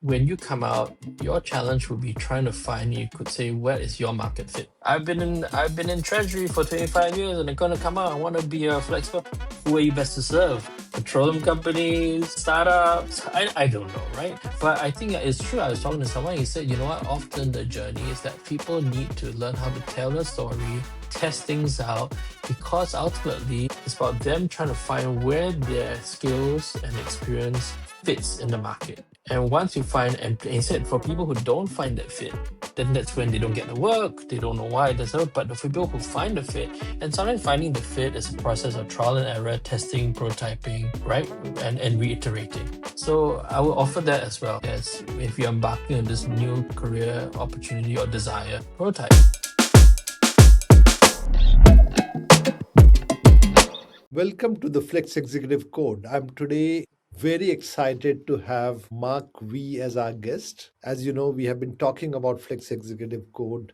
when you come out, your challenge would be trying to find, you could say, where is your market fit? I've been in treasury for 25 years and I'm gonna come out. I want to be a flexible. Who are you best to serve? Petroleum companies, startups. I don't know, right? But I think it's true. I was talking to someone, he said, you know what, often the journey is that people need to learn how to tell a story, test things out, because ultimately it's about them trying to find where their skills and experience fits in the market. And once you find, and he said, for people who don't find that fit, then that's when they don't get the work, they don't know why, there's no, but for people who find the fit, and sometimes finding the fit is a process of trial and error, testing, prototyping, right? And reiterating. So I will offer that as well as if you're embarking on this new career opportunity or desire, prototype. Welcome to the Flex Executive Code. I'm today very excited to have Mark V as our guest. As you know, we have been talking about Flex Executive Code,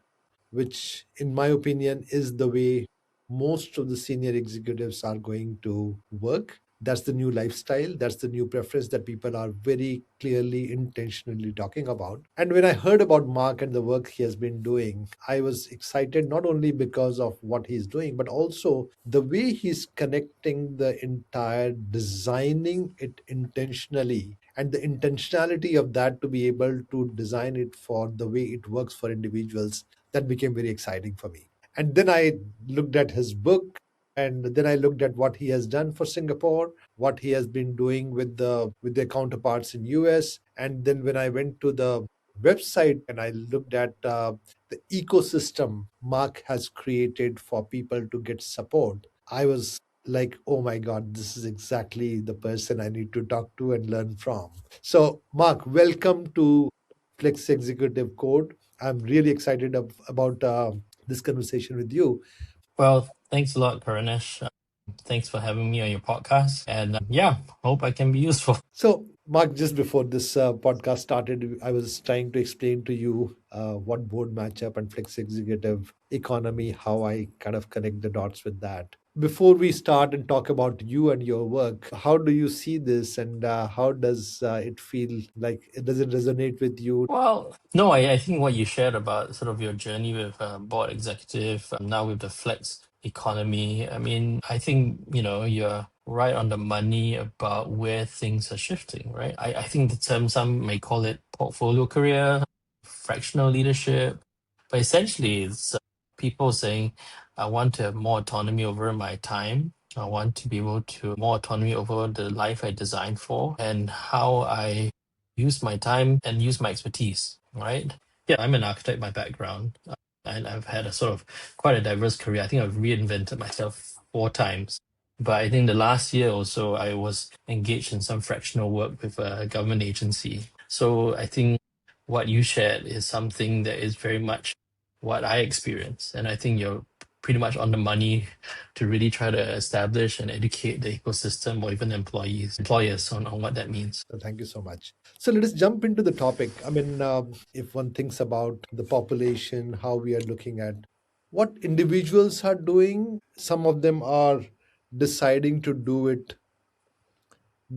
which, in my opinion, is the way most of the senior executives are going to work. That's the new lifestyle. That's the new preference that people are very clearly, intentionally talking about. And when I heard about Mark and the work he has been doing, I was excited not only because of what he's doing, but also the way he's connecting the entire designing it intentionally and the intentionality of that to be able to design it for the way it works for individuals. That became very exciting for me. And then I looked at his book, and then I looked at what he has done for Singapore, what he has been doing with their counterparts in US. And then when I went to the website and I looked at the ecosystem Mark has created for people to get support, I was like, oh my God, this is exactly the person I need to talk to and learn from. So, Mark, welcome to Flex Executive Code. I'm really excited about this conversation with you. Well, thanks a lot, Karunesh. Thanks for having me on your podcast. And yeah, hope I can be useful. So, Mark, just before this podcast started, I was trying to explain to you what board matchup and flex executive economy, how I kind of connect the dots with that. Before we start and talk about you and your work, how do you see this, and how does it feel like? Does it resonate with you? Well, no, I think what you shared about sort of your journey with board executive, now with the flex economy, I mean, I think, you're right on the money about where things are shifting, right? I think the term, some may call it portfolio career, fractional leadership, but essentially it's people saying, I want to have more autonomy over my time. I want to be able to more autonomy over the life I designed for and how I use my time and use my expertise, right? Yeah, I'm an architect by background, and I've had a sort of quite a diverse career. I think I've reinvented myself 4 times. But I think the last year or so, I was engaged in some fractional work with a government agency. So I think what you shared is something that is very much what I experienced. And I think you're pretty much on the money to really try to establish and educate the ecosystem or even employers on what that means. So thank you so much. So let us jump into the topic. I mean, if one thinks about the population, how we are looking at what individuals are doing, some of them are deciding to do it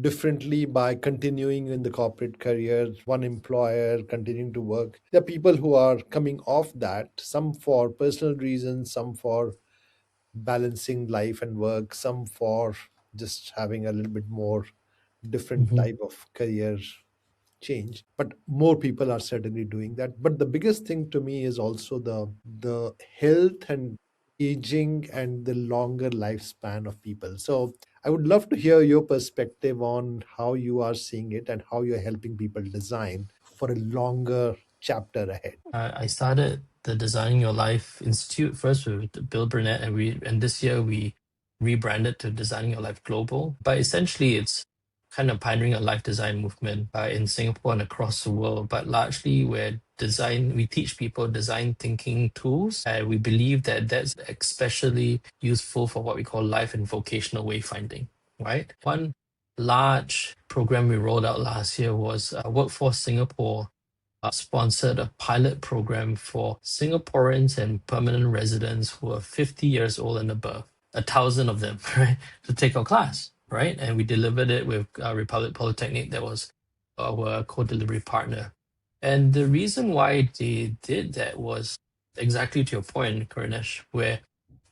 differently by continuing in the corporate career, one employer continuing to work. There are people who are coming off that, some for personal reasons, some for balancing life and work, some for just having a little bit more different Mhm. type of career change, but more people are certainly doing that. But the biggest thing to me is also the health and aging and the longer lifespan of people. So I would love to hear your perspective on how you are seeing it and how you're helping people design for a longer chapter ahead. I started the Designing Your Life Institute first with Bill Burnett, and this year we rebranded to Designing Your Life Global. But essentially, it's kind of pioneering a life design movement in Singapore and across the world. But largely, we teach people design thinking tools, and we believe that that's especially useful for what we call life and vocational wayfinding. Right, one large program we rolled out last year was Workforce Singapore sponsored a pilot program for Singaporeans and permanent residents who are 50 years old and above, 1,000 of them, right, to take our class, right? And we delivered it with Republic Polytechnic. That was our co-delivery partner. And the reason why they did that was exactly to your point, Karnesh, where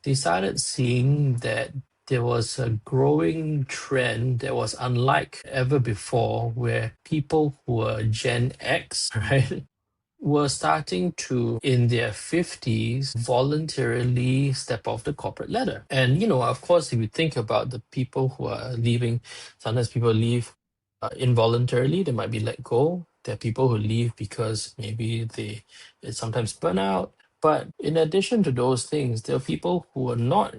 they started seeing that there was a growing trend that was unlike ever before, where people who were Gen X, right, were starting to, in their 50s, voluntarily step off the corporate ladder. And, of course, if you think about the people who are leaving, sometimes people leave involuntarily, they might be let go. There are people who leave because maybe they sometimes burn out. But in addition to those things, there are people who are not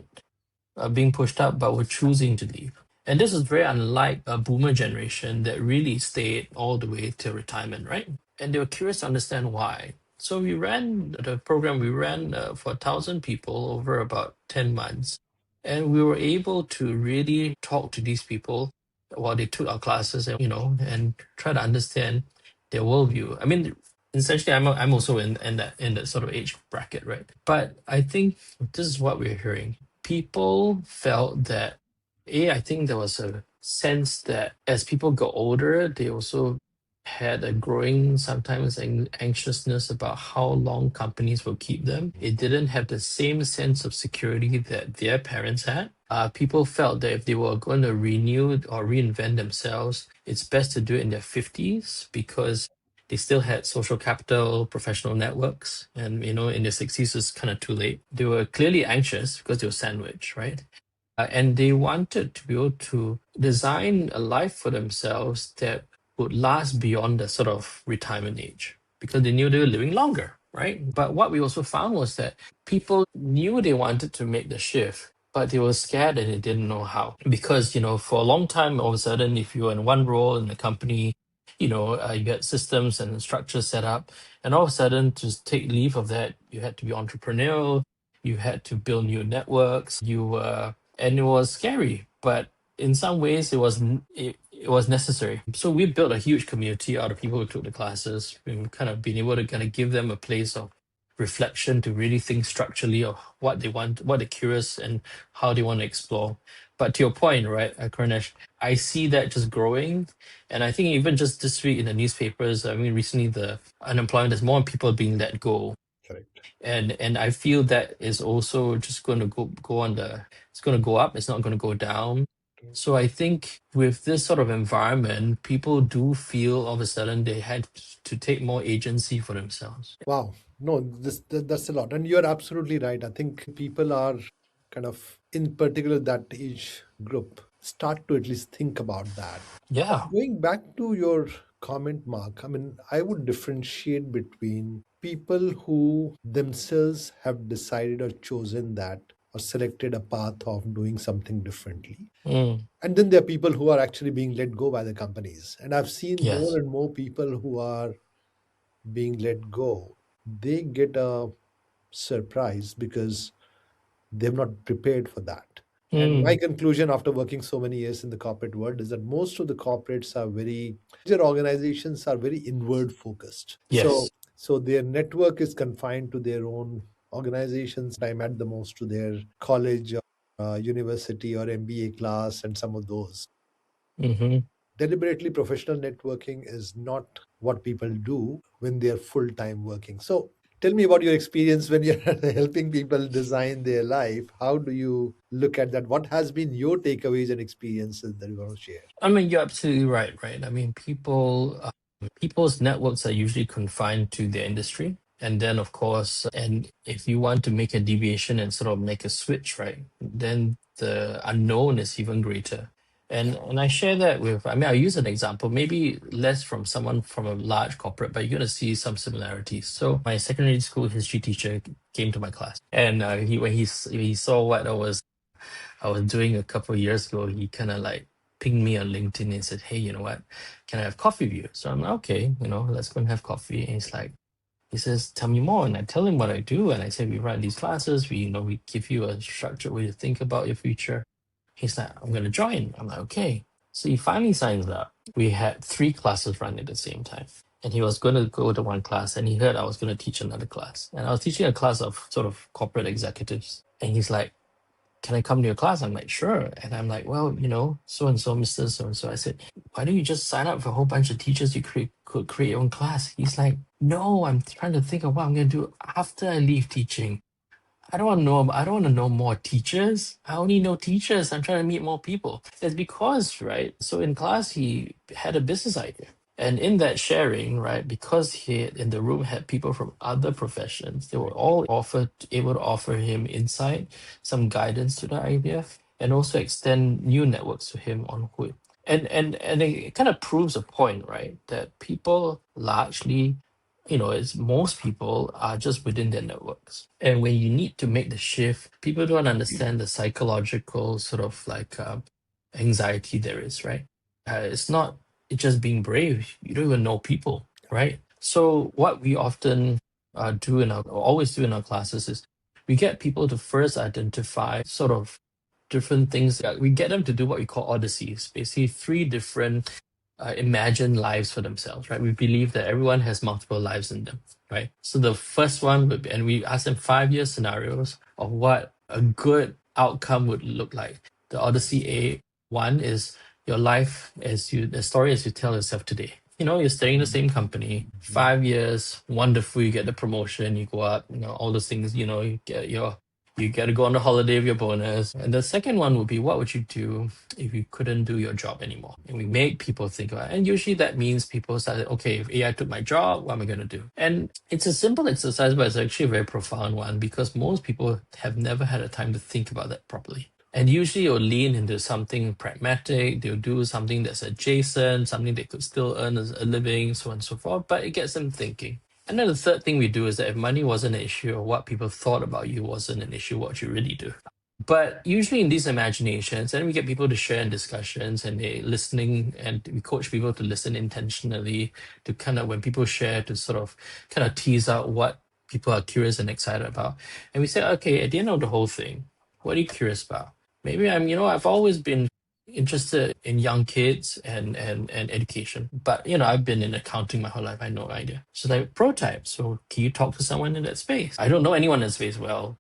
being pushed up but were choosing to leave. And this is very unlike a boomer generation that really stayed all the way till retirement, right? And they were curious to understand why. So we ran the program, we ran for 1,000 people over about 10 months. And we were able to really talk to these people while they took our classes and try to understand their worldview. I mean, essentially, I'm also in that sort of age bracket, right? But I think this is what we're hearing. People felt that I think there was a sense that as people got older, they also had a growing sometimes anxiousness about how long companies will keep them. It didn't have the same sense of security that their parents had. People felt that if they were going to renew or reinvent themselves, it's best to do it in their 50s because they still had social capital, professional networks, and in their 60s it's kind of too late. They were clearly anxious because they were sandwiched, right? And they wanted to be able to design a life for themselves that would last beyond the sort of retirement age because they knew they were living longer, right? But what we also found was that people knew they wanted to make the shift, but they were scared and they didn't know how. Because, for a long time, all of a sudden, if you were in one role in the company, you had systems and structures set up, and all of a sudden, to take leave of that, you had to be entrepreneurial, you had to build new networks, and it was scary, but in some ways it was necessary. So we built a huge community out of people who took the classes. We've kind of been able to kind of give them a place of reflection to really think structurally of what they want, what they're curious, and how they want to explore. But to your point, right, Karnesh, I see that just growing. And I think even just this week in the newspapers, I mean, recently the unemployment, there's more people being let go. Correct. And I feel that is also just going to go on the it's going to go up, it's not going to go down. So I think with this sort of environment, people do feel all of a sudden they had to take more agency for themselves. Wow. No, that's a lot. And you're absolutely right. I think people are kind of, in particular, that age group, start to at least think about that. But Yeah. going back to your comment, Mark, I mean, I would differentiate between people who themselves have decided or chosen that or selected a path of doing something differently. Mm, And then there are people who are actually being let go by the companies. And I've seen more yes. and more people who are being let go. They get a surprise because they're not prepared for that. And my Mm, conclusion after working so many years in the corporate world is that most of the corporates are major organizations are very inward focused. So, yes. so their network is confined to their own organizations, time at the most to their college, university, or MBA class, and some of those. Mm-hmm. Deliberately professional networking is not what people do when they're full time working. So tell me about your experience when you're helping people design their life. How do you look at that? What has been your takeaways and experiences that you want to share? I mean, you're absolutely right, right? I mean, people's networks are usually confined to their industry. And then, of course, and if you want to make a deviation and sort of make a switch, right, then the unknown is even greater. And I share that with, I mean, I'll use an example, maybe less from someone from a large corporate, but you're going to see some similarities. So my secondary school history teacher came to my class, and when he saw what I was doing a couple of years ago, he kind of like pinged me on LinkedIn and said, "Hey, you know what? Can I have coffee with you?" So I'm like, "Okay, let's go and have coffee." And he says, "Tell me more." And I tell him what I do, and I say, "We run these classes. We give you a structured way to think about your future." He's like, "I'm gonna join." I'm like, "Okay." So he finally signs up. We had 3 classes run at the same time. And he was going to go to one class, and he heard I was going to teach another class. And I was teaching a class of sort of corporate executives. And he's like, can I come to your class? I'm like, sure. And I'm like, well, so and so, Mr. So and so. I said, why don't you just sign up for a whole bunch of teachers? You could create your own class. He's like, no, I'm trying to think of what I'm going to do after I leave teaching. I don't want to know more teachers. I only know teachers. I'm trying to meet more people. It's because, right? So in class, he had a business idea. And in that sharing, right, because he in the room had people from other professions, they were all able to offer him insight, some guidance to the idea, and also extend new networks to him on who. And it kind of proves a point, right, that people largely, it's most people are just within their networks. And when you need to make the shift, people don't understand the psychological sort of like anxiety there is, right? It's not it's just being brave. You don't even know people, right? So what we often always do in our classes is we get people to first identify sort of different things. We get them to do what we call odysseys, basically three different imagine lives for themselves, right? We believe that everyone has multiple lives in them, right? So the first one would be, and we ask them 5 year scenarios of what a good outcome would look like. The Odyssey A1 is your life the story as you tell yourself today. You're staying in the same company, 5 years, wonderful, you get the promotion, you go up, all those things, you get to go on a holiday with your bonus. And the second one would be, what would you do if you couldn't do your job anymore? And we make people think about it. And usually that means people start, okay, if AI took my job, what am I going to do? And it's a simple exercise, but it's actually a very profound one because most people have never had a time to think about that properly. And usually you'll lean into something pragmatic, they'll do something that's adjacent, something they could still earn as a living, so on and so forth, but it gets them thinking. And then the third thing we do is that if money wasn't an issue or what people thought about you wasn't an issue, what you really do. But usually in these imaginations, then we get people to share in discussions and they listening, and we coach people to listen intentionally to kind of when people share to sort of kind of tease out what people are curious and excited about. And we say, okay, at the end of the whole thing, what are you curious about? Maybe I've always been interested in young kids and education. But I've been in accounting my whole life. I have no idea. So like prototype. So can you talk to someone in that space? I don't know anyone in that space well.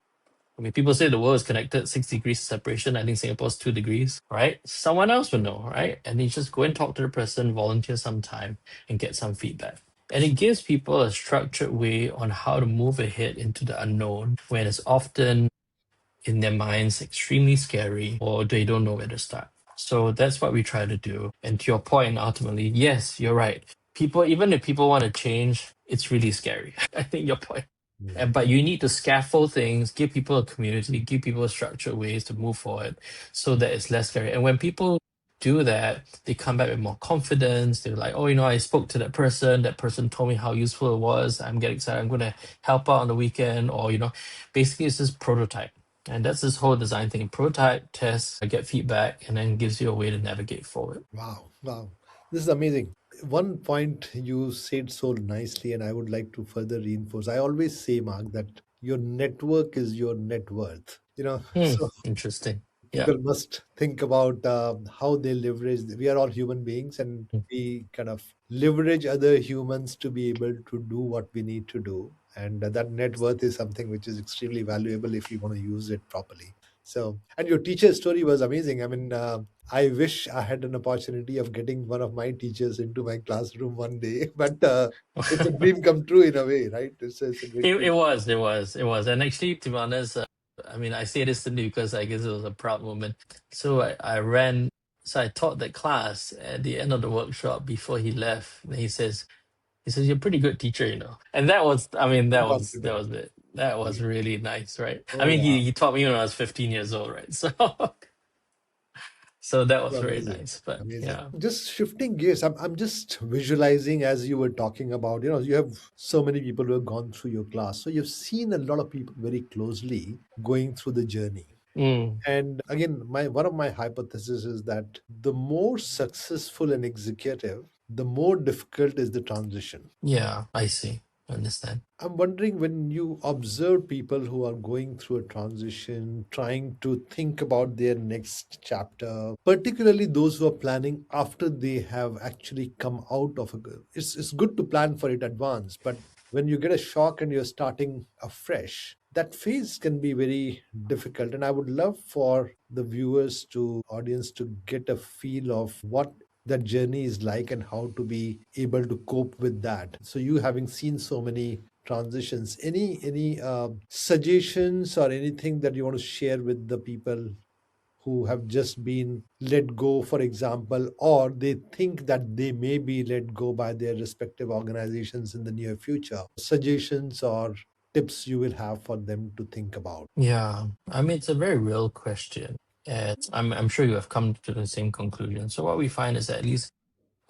I mean, people say the world is connected 6 degrees separation. I think Singapore's 2 degrees, right? Someone else would know, right? And you just go and talk to the person, volunteer some time, and get some feedback. And it gives people a structured way on how to move ahead into the unknown when it's often in their minds extremely scary or they don't know where to start. So that's what we try to do. And to your point, ultimately, yes, you're right. People, even if people want to change, it's really scary. I think your point. But you need to scaffold things, give people a community, give people structured ways to move forward so that it's less scary. And when people do that, they come back with more confidence. They're like, oh, I spoke to that person told me how useful it was. I'm getting excited. I'm going to help out on the weekend. Or, basically it's this prototype. And that's this whole design thing. Prototype, test, get feedback, and then gives you a way to navigate forward. Wow, wow. This is amazing. One point you said so nicely, and I would like to further reinforce. I always say, Mark, that your network is your net worth. So Interesting. Yeah. people must think about how they leverage. We are all human beings, and Mm. we kind of leverage other humans to be able to do what we need to do. And that net worth is something which is extremely valuable if you want to use it properly. So, and your teacher story was amazing. I mean, I wish I had an opportunity of getting one of my teachers into my classroom one day, but it's a dream come true in a way, right? It's a great It thing. was, it was, it was. And actually, to be honest, I mean, I say this simply because I guess it was a proud moment. So so I taught that class at the end of the workshop before he left. And he says, you're a pretty good teacher. And that was, I mean, that was it. That was really nice, right? I Oh, mean, wow. he taught me when I was 15 years old, right? So, so that was very Amazing. nice. But Amazing. yeah. Just shifting gears, I'm just visualizing as you were talking about, you have so many people who have gone through your class. So you've seen a lot of people very closely going through the journey. Mm, And again, my one of my hypotheses is that the more successful an executive, the more difficult is the transition. yeah, I see. I understand. I'm wondering, when you observe people who are going through a transition, trying to think about their next chapter, particularly those who are planning after they have actually come out of it's good to plan for it advance, but when you get a shock and you're starting afresh, That phase can be very difficult, and I would love for the viewers to audience to get a feel of what that journey is like and how to be able to cope with that. So you having seen so many transitions, any suggestions or anything that you want to share with the people who have just been let go, for example, or they think that they may be let go by their respective organizations in the near future? Suggestions or tips you will have for them to think about? Yeah, I mean, it's a very real question, and I'm sure you have come to the same conclusion. So what we find is that, at least,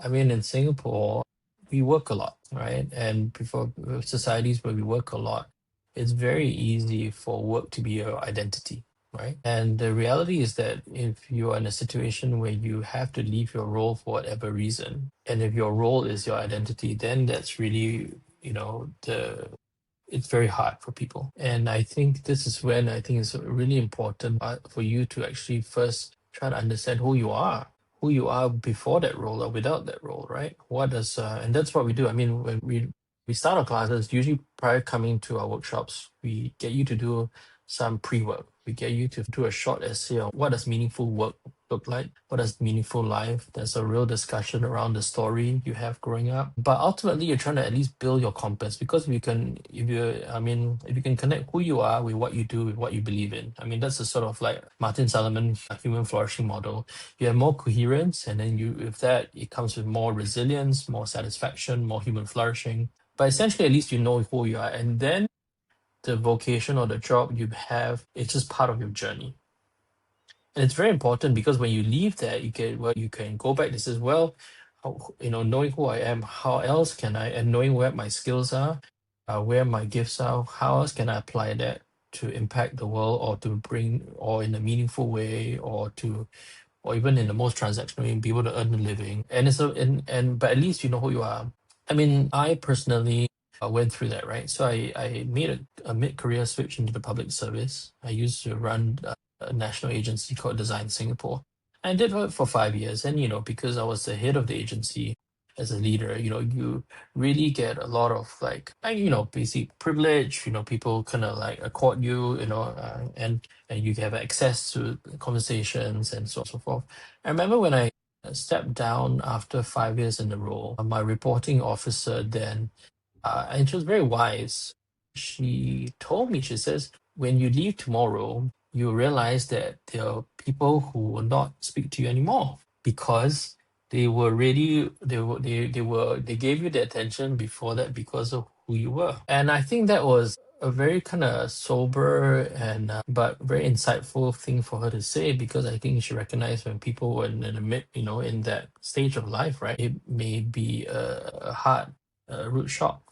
I mean, in Singapore, we work a lot, right? And before societies where we work a lot, it's very easy for work to be your identity, right? And the reality is that if you are in a situation where you have to leave your role for whatever reason, and if your role is your identity, then that's really, the it's very hard for people. And I think this is when I think it's really important for you to actually first try to understand who you are before that role or without that role, right? What does and that's what we do. I mean, when we start our classes, usually prior coming to our workshops, we get you to do some pre-work. We get you to do a short essay on what does meaningful work look like? What does meaningful life? There's a real discussion around the story you have growing up. But ultimately, you're trying to at least build your compass, because if you can connect who you are with what you do, with what you believe in. I mean, that's a sort of like Martin Salomon human flourishing model. You have more coherence, and then with that, it comes with more resilience, more satisfaction, more human flourishing. But essentially, at least you know who you are, and then the vocation or the job you have, it's just part of your journey. And it's very important, because when you leave that, you can go back. This is, well, knowing who I am, how else can I, and knowing where my skills are, where my gifts are, how else can I apply that to impact the world, or to bring, or in a meaningful way, or even in the most transactional way, be able to earn a living. And it's a, and but at least you know who you are. I mean, I personally went through that, right? So I made a mid-career switch into the public service. I used to run a national agency called Design Singapore. I did it for 5 years, and because I was the head of the agency as a leader, you really get a lot of basic privilege. People kind of like accord you, and you have access to conversations and so on and so forth. I remember when I stepped down after 5 years in the role, my reporting officer then, and she was very wise. She told me, she says, when you leave tomorrow, you realize that there are people who will not speak to you anymore, because they gave you the attention before that because of who you were. And I think that was a very kind of sober and but very insightful thing for her to say, because I think she recognized when people were in the mid, in that stage of life, right? It may be a hard root shock.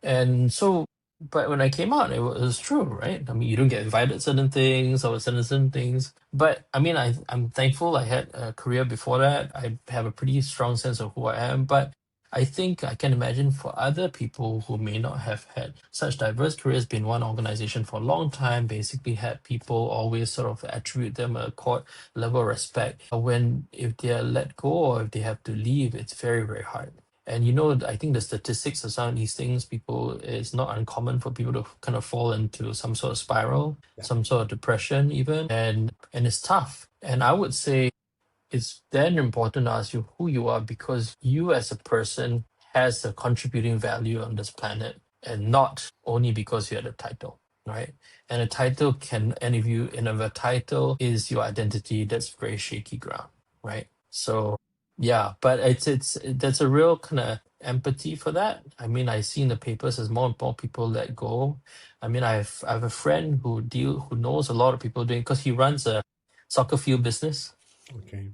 And so, but when I came out, it was true, right? I mean, you don't get invited to certain things or certain things. But I mean, I'm thankful I had a career before that. I have a pretty strong sense of who I am. But I think I can imagine for other people who may not have had such diverse careers, been one organization for a long time, basically had people always sort of attribute them a court level of respect. When, if they are let go or if they have to leave, it's very, very hard. And I think the statistics of some of these things, it's not uncommon for people to kind of fall into some sort of spiral, Yeah. some sort of depression even, and it's tough. And I would say it's then important to ask you who you are, because you as a person has a contributing value on this planet, and not only because you had a title, right? And a title and if a title is your identity, that's very shaky ground, right? So yeah, but it's there's a real kind of empathy for that. I mean, I see in the papers as more and more people let go. I mean, I have a friend who knows a lot of people doing, because he runs a soccer field business. Okay.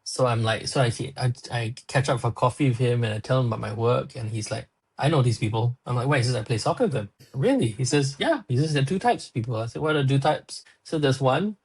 So I'm like, I catch up for coffee with him, and I tell him about my work, and he's like, I know these people. I'm like, why? He says, I play soccer with them. Really? He says, yeah. He says, there are two types of people. I said, what are the two types? So there's one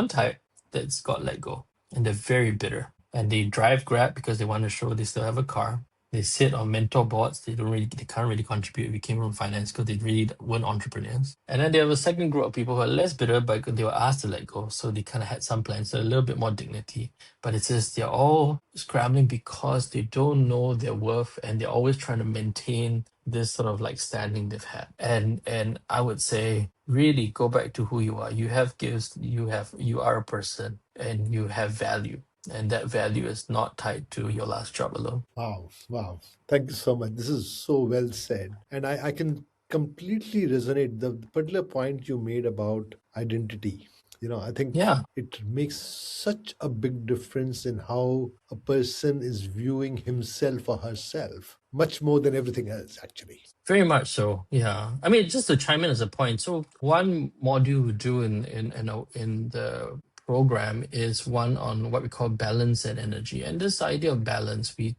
type that's got let go, and they're very bitter, and they drive Grab because they want to show they still have a car. They sit on mentor boards. They can't really contribute if you came from finance because they really weren't entrepreneurs. And then they have a second group of people who are less bitter, but they were asked to let go. So they kind of had some plans, so a little bit more dignity. But it says they're all scrambling because they don't know their worth and they're always trying to maintain this sort of like standing they've had. And I would say really go back to who you are. You have gifts, you are a person and you have value. And that value is not tied to your last job alone. Wow, wow. Thank you so much. This is so well said. And I can completely resonate the particular point you made about identity. I think Yeah. it makes such a big difference in how a person is viewing himself or herself, much more than everything else, actually. Very much so. Yeah. I mean, just to chime in as a point. So one module we do in the program is one on what we call balance and energy. And this idea of balance, we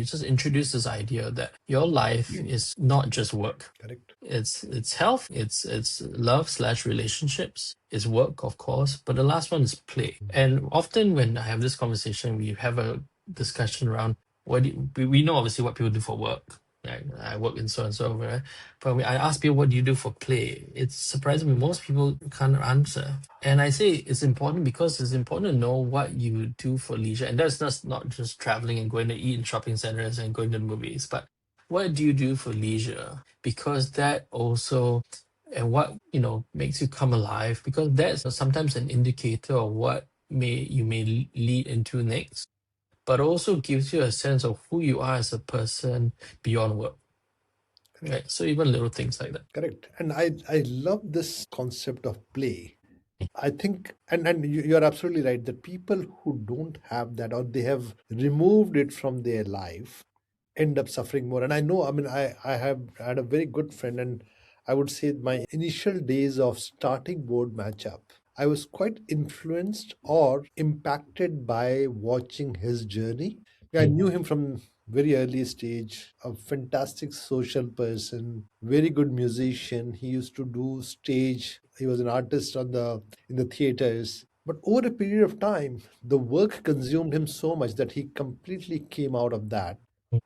just introduce this idea that your life is not just work. Correct. It's health, it's love slash relationships, it's work, of course, but the last one is play. And often when I have this conversation, we have a discussion around we know obviously what people do for work. Right? I work in so and so, right? But when I ask people, what do you do for play? It's surprising me. Most people can't answer. And I say it's important because it's important to know what you do for leisure. And that's not just traveling and going to eat in shopping centers and going to the movies, but what do you do for leisure? Because that also, and what makes you come alive, because that's sometimes an indicator of what you may lead into next, but also gives you a sense of who you are as a person beyond work. Right. So even little things like that. Correct. And I love this concept of play. I think, and you're absolutely right, that people who don't have that or they have removed it from their life end up suffering more. And I know, I mean, I have had a very good friend, and I would say my initial days of starting board matchup, I was quite influenced or impacted by watching his journey. Yeah, I Mm. knew him from very early stage, a fantastic social person, very good musician. He used to do stage. He was an artist in the theaters. But over a period of time, the work consumed him so much that he completely came out of that.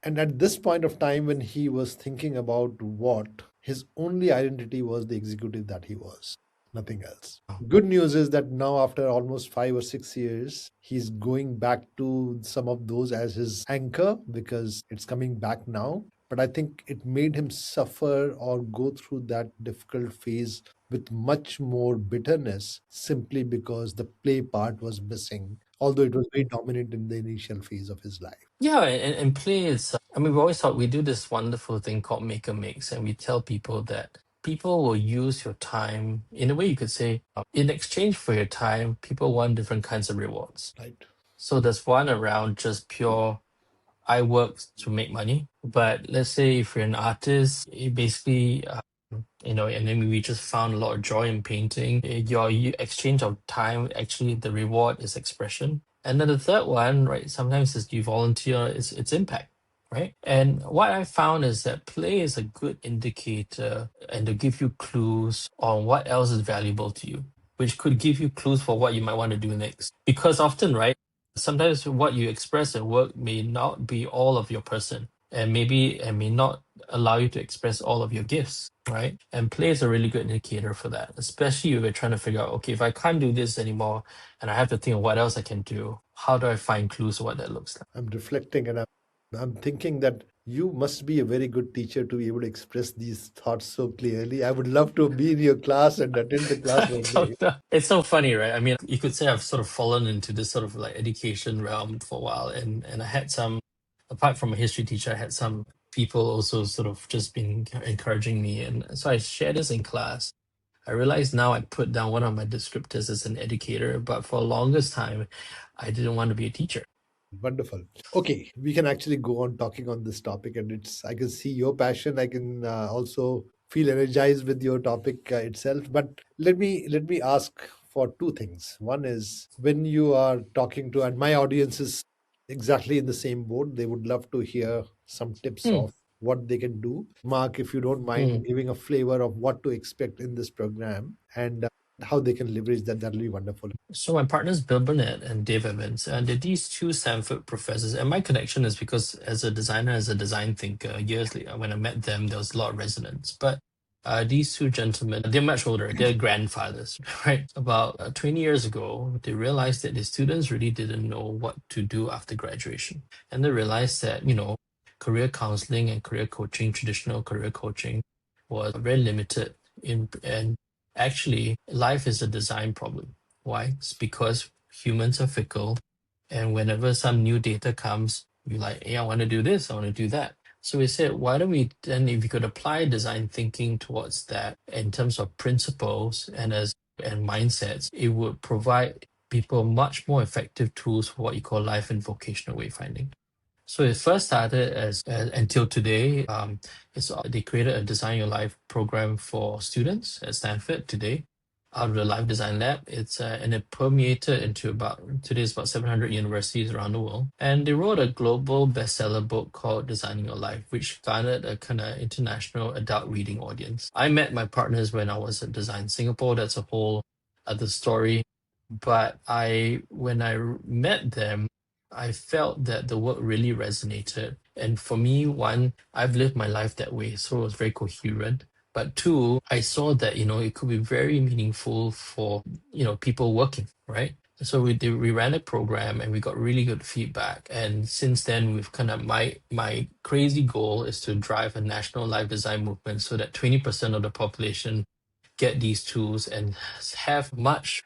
And at this point of time, when he was thinking about what, his only identity was the executive that he was, nothing else. Good news is that now, after almost 5 or 6 years, he's going back to some of those as his anchor because it's coming back now. But I think it made him suffer or go through that difficult phase with much more bitterness simply because the play part was missing, although it was very dominant in the initial phase of his life. Yeah, and play is, I mean, we always thought we do this wonderful thing called make a mix, and we tell people that people will use your time in a way you could say, in exchange for your time, people want different kinds of rewards. Right. So there's one around just pure I work to make money. But let's say if you're an artist, it basically, and then we just found a lot of joy in painting. Your exchange of time, actually, the reward is expression. And then the third one, right, sometimes is you volunteer, it's impact. Right. And what I found is that play is a good indicator and to give you clues on what else is valuable to you, which could give you clues for what you might want to do next. Because often, right, sometimes what you express at work may not be all of your person and may not allow you to express all of your gifts, right? And play is a really good indicator for that, especially if you're trying to figure out, okay, if I can't do this anymore and I have to think of what else I can do, how do I find clues of what that looks like? I'm reflecting and I'm thinking that you must be a very good teacher to be able to express these thoughts so clearly. I would love to be in your class and attend the class I one day. don't know. It's so funny, right? I mean, you could say I've sort of fallen into this sort of like education realm for a while, and I had some, apart from a history teacher, I had some people also sort of just been encouraging me, and so I shared this in class. I realize now I put down one of my descriptors as an educator, but for the longest time, I didn't want to be a teacher. Wonderful. Okay, we can actually go on talking on this topic, and I can see your passion. I can also feel energized with your topic itself. But let me ask for two things. One is when you are talking to, and my audience is exactly in the same boat. They would love to hear some tips Hmm, of what they can do. Mark, if you don't mind hmm. giving a flavor of what to expect in this program, and how they can leverage that, that'll be wonderful. So my partners Bill Burnett and Dave Evans, and they're these two Stanford professors. And my connection is because as a designer, as a design thinker, years later, when I met them, there was a lot of resonance. But these two gentlemen, they're much older. They're grandfathers, right? About 20 years ago, they realized that the students really didn't know what to do after graduation. And they realized that, career counseling and career coaching, traditional career coaching, was very limited and actually life is a design problem. Why? It's because humans are fickle, and whenever some new data comes, you're like, hey, I want to do this, I want to do that. So we said, why don't we then, if you could apply design thinking towards that in terms of principles and mindsets, it would provide people much more effective tools for what you call life and vocational wayfinding. So it first started as until today. They created a Design Your Life program for students at Stanford today, out of the Life Design Lab. And it permeated into about 700 universities around the world. And they wrote a global bestseller book called Designing Your Life, which garnered a kind of international adult reading audience. I met my partners when I was at Design Singapore. That's a whole other story. But when I met them, I felt that the work really resonated. And for me, one, I've lived my life that way, so it was very coherent. But two, I saw that, it could be very meaningful for, people working, right? So we ran a program and we got really good feedback. And since then, we've kind of, my crazy goal is to drive a national life design movement so that 20% of the population get these tools and have much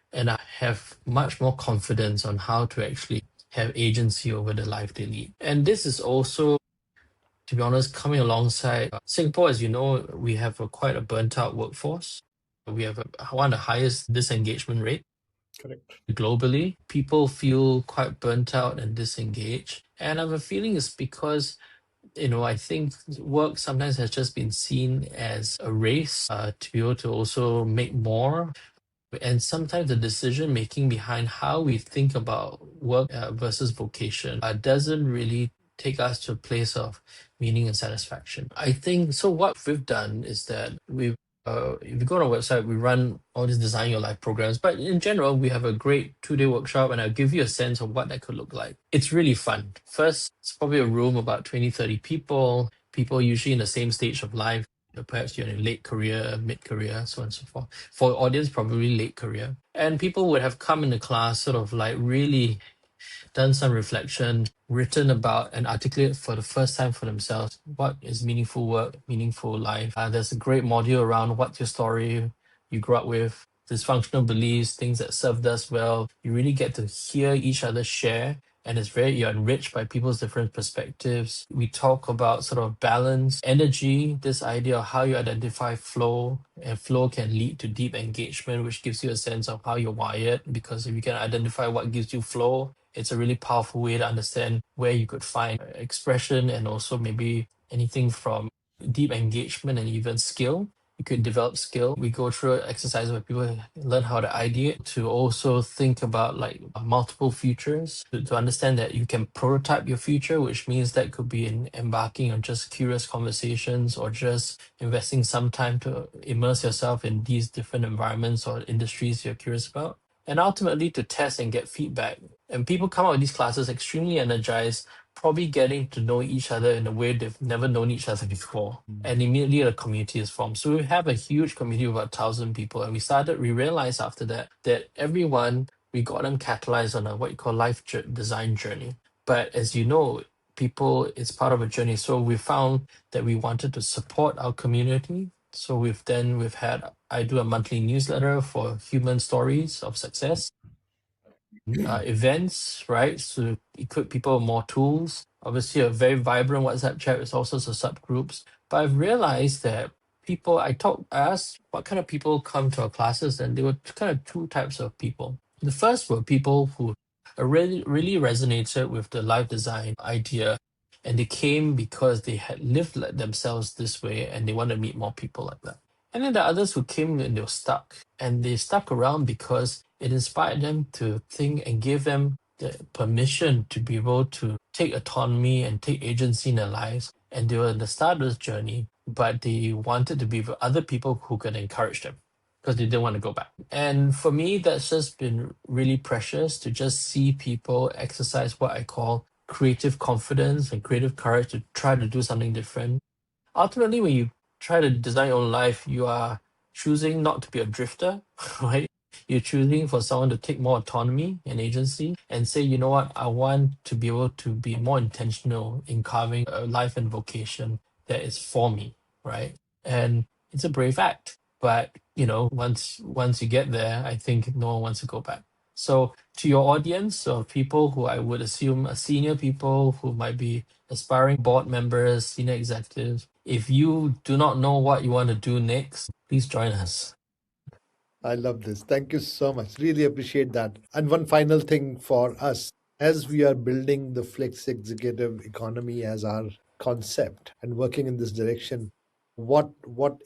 more confidence on how to actually have agency over the life they lead. And this is also, to be honest, coming alongside Singapore. As you know, we have quite a burnt out workforce. We have one of the highest disengagement rate Correct. globally. People feel quite burnt out and disengaged. And I have a feeling it's because I think work sometimes has just been seen as a race to be able to also make more. And sometimes the decision making behind how we think about work versus vocation doesn't really take us to a place of meaning and satisfaction. I think so. What we've done is that if you go on our website, we run all these Design Your Life programs. But in general, we have a great 2-day workshop, and I'll give you a sense of what that could look like. It's really fun. First, it's probably a room about 20, 30 people usually in the same stage of life. Perhaps you're in a late career, mid-career, so on and so forth. For audience, probably late career. And people would have come into class sort of like really done some reflection, written about and articulated for the first time for themselves what is meaningful work, meaningful life. There's a great module around what's your story you grew up with, dysfunctional beliefs, things that served us well. You really get to hear each other share. And you're enriched by people's different perspectives. We talk about sort of balance, energy, this idea of how you identify flow, and flow can lead to deep engagement, which gives you a sense of how you're wired. Because if you can identify what gives you flow, it's a really powerful way to understand where you could find expression and also maybe anything from deep engagement and even skill. You could develop skill. We go through an exercise where people learn how to ideate, to also think about like multiple futures, to understand that you can prototype your future, which means that could be in embarking on just curious conversations or just investing some time to immerse yourself in these different environments or industries you're curious about. And ultimately to test and get feedback. And people come out of these classes extremely energized, probably getting to know each other in a way they've never known each other before. And immediately a community is formed. So we have a huge community of about 1,000 people. And we realized after that everyone, we got them catalyzed on a what you call design journey. But as you know, people, it's part of a journey. So we found that we wanted to support our community. So I do a monthly newsletter for human stories of success, events, right? To equip people with more tools. Obviously, a very vibrant WhatsApp chat with all sorts of subgroups. But I've realized that I asked what kind of people come to our classes, and there were kind of two types of people. The first were people who really, really resonated with the life design idea, and they came because they had lived like themselves this way and they want to meet more people like that. And then the others who came and they were stuck. And they stuck around because it inspired them to think and gave them the permission to be able to take autonomy and take agency in their lives. And they were at the start of this journey, but they wanted to be with other people who could encourage them. because they didn't want to go back. And for me, that's just been really precious to just see people exercise what I call creative confidence and creative courage to try to do something different. Ultimately, when you try to design your own life, you are choosing not to be a drifter, right? You're choosing for someone to take more autonomy and agency and say, you know what, I want to be able to be more intentional in carving a life and vocation that is for me, right? And it's a brave act. But once you get there, I think no one wants to go back. So to your audience of people who I would assume are senior people who might be aspiring board members, senior executives, if you do not know what you want to do next, please join us. I love this. Thank you so much. Really appreciate that. And one final thing for us, as we are building the flex executive economy as our concept and working in this direction, what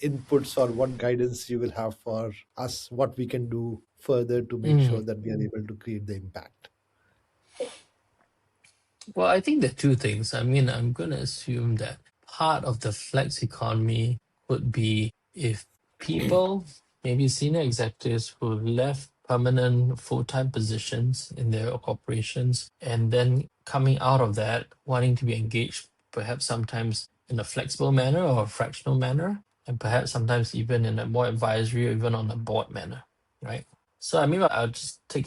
inputs or what guidance you will have for us, what we can do further to make Mm. sure that we are able to create the impact. Well, I think there are two things. I mean, I'm going to assume that part of the flex economy would be if people, maybe senior executives who left permanent full-time positions in their corporations and then coming out of that, wanting to be engaged, perhaps sometimes in a flexible manner or a fractional manner, and perhaps sometimes even in a more advisory or even on a board manner, right? So I mean, I'll just I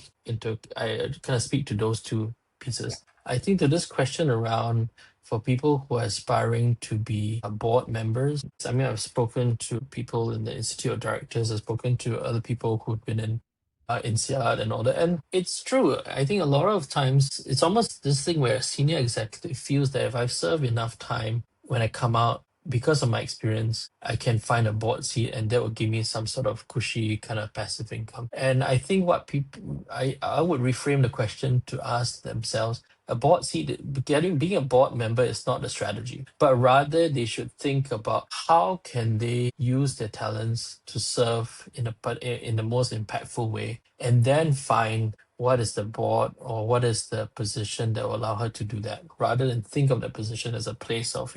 kind of speak to those two pieces. I think to this question around for people who are aspiring to be board members, I mean, I've spoken to people in the Institute of Directors, I've spoken to other people who've been in INSEAD and all that. And it's true. I think a lot of times it's almost this thing where a senior executive feels that if I've served enough time when I come out, because of my experience, I can find a board seat and that will give me some sort of cushy kind of passive income. And I think what people, I would reframe the question to ask themselves, a board seat, being a board member is not the strategy, but rather they should think about how can they use their talents to serve in the most impactful way, and then find what is the board or what is the position that will allow her to do that, rather than think of the position as a place of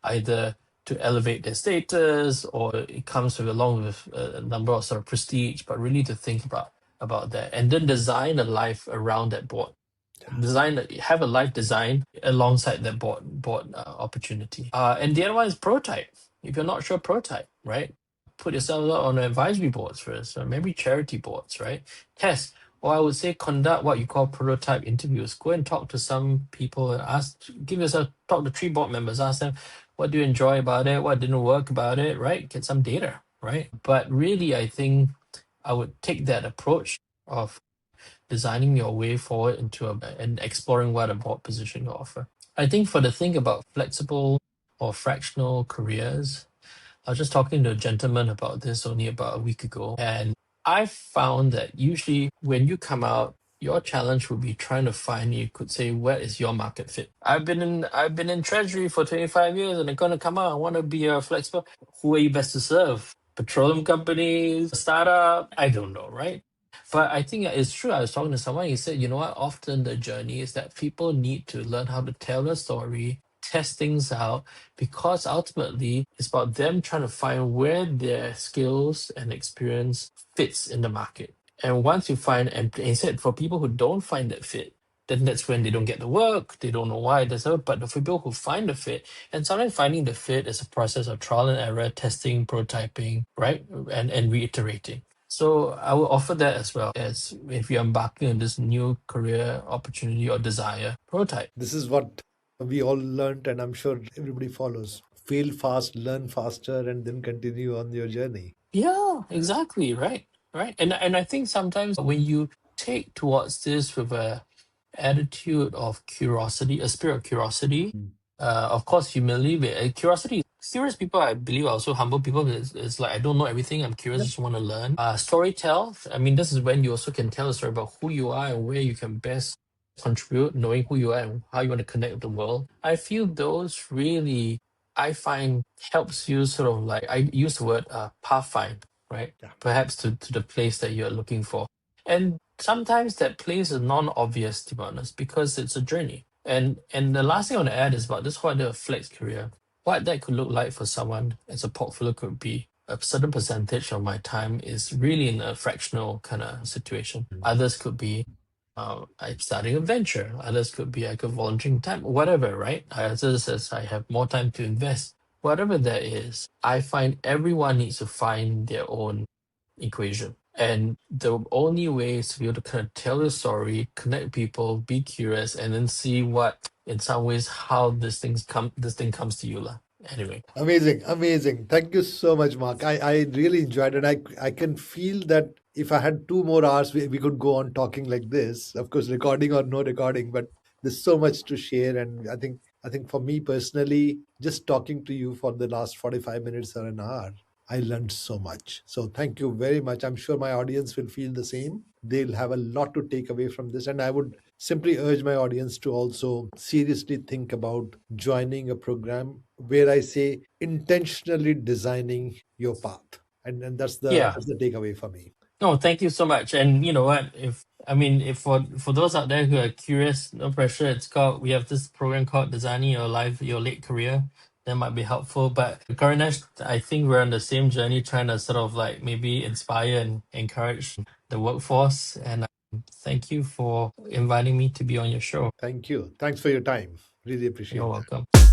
either to elevate their status or it comes with along with a number of sort of prestige, but really to think about that and then design a life around that board, have a life design alongside that board opportunity. And the other one is prototype. If you're not sure, prototype, right? Put yourself out on advisory boards first, or maybe charity boards, right? Test, or I would say conduct what you call prototype interviews. Go and talk to some people and talk to 3 board members, ask them, what do you enjoy about it? What didn't work about it, right? Get some data, right? But really, I think I would take that approach of designing your way forward and exploring what a board position you offer. I think for the thing about flexible or fractional careers, I was just talking to a gentleman about this only about a week ago, and I found that usually when you come out, your challenge would be trying to find, you could say, where is your market fit? I've been in treasury for 25 years and I'm gonna come out, I want to be a flexible. Who are you best to serve? Petroleum companies, startup? I don't know, right? But I think it's true. I was talking to someone, he said, you know what, often the journey is that people need to learn how to tell a story, test things out, because ultimately it's about them trying to find where their skills and experience fits in the market. And once you find, and he said for people who don't find that fit, then that's when they don't get the work, they don't know why, but for people who find the fit, and sometimes finding the fit is a process of trial and error, testing, prototyping, right? And reiterating. So I will offer that as well as if you're embarking on this new career opportunity or desire, prototype. This is what we all learned, and I'm sure everybody follows. Fail fast, learn faster, and then continue on your journey. Yeah, exactly. Right. Right. And I think sometimes when you take towards this with a attitude of curiosity, a spirit of curiosity, Mm. of course, humility, but curiosity. Curious people, I believe, are also humble people. It's like I don't know everything. I'm curious, Yep. just want to learn. Story tell. I mean, this is when you also can tell a story about who you are and where you can best contribute, knowing who you are and how you want to connect with the world. I feel those really, I find, helps you sort of like, I use the word pathfind, right? Yeah. Perhaps to the place that you're looking for. And sometimes that place is non-obvious, to be honest, because it's a journey. And the last thing I want to add is about this whole idea of flex career. What that could look like for someone as a portfolio could be a certain percentage of my time is really in a fractional kind of situation. Others could be I'm starting a venture. Others could be I could volunteering time, whatever, right? Others as I have more time to invest. Whatever that is, I find everyone needs to find their own equation. And the only way is to be able to kind of tell the story, connect people, be curious, and then see what, in some ways, how this thing comes to you, lah. Anyway. Amazing, amazing. Thank you so much, Mark. I really enjoyed it. I can feel that if I had 2 more hours, we could go on talking like this. Of course, recording or no recording, but there's so much to share. And I think for me personally, just talking to you for the last 45 minutes or an hour, I learned so much. So thank you very much. I'm sure my audience will feel the same. They'll have a lot to take away from this. And I would simply urge my audience to also seriously think about joining a program where I say intentionally designing your path. And that's the Yeah. that's the takeaway for me. No, thank you so much. And you know what? If for those out there who are curious, no pressure. We have this program called Designing Your Late Career. That might be helpful. But Karunesh, I think we're on the same journey, trying to sort of like maybe inspire and encourage the workforce. And thank you for inviting me to be on your show. Thank you. Thanks for your time. Really You're appreciate that. welcome.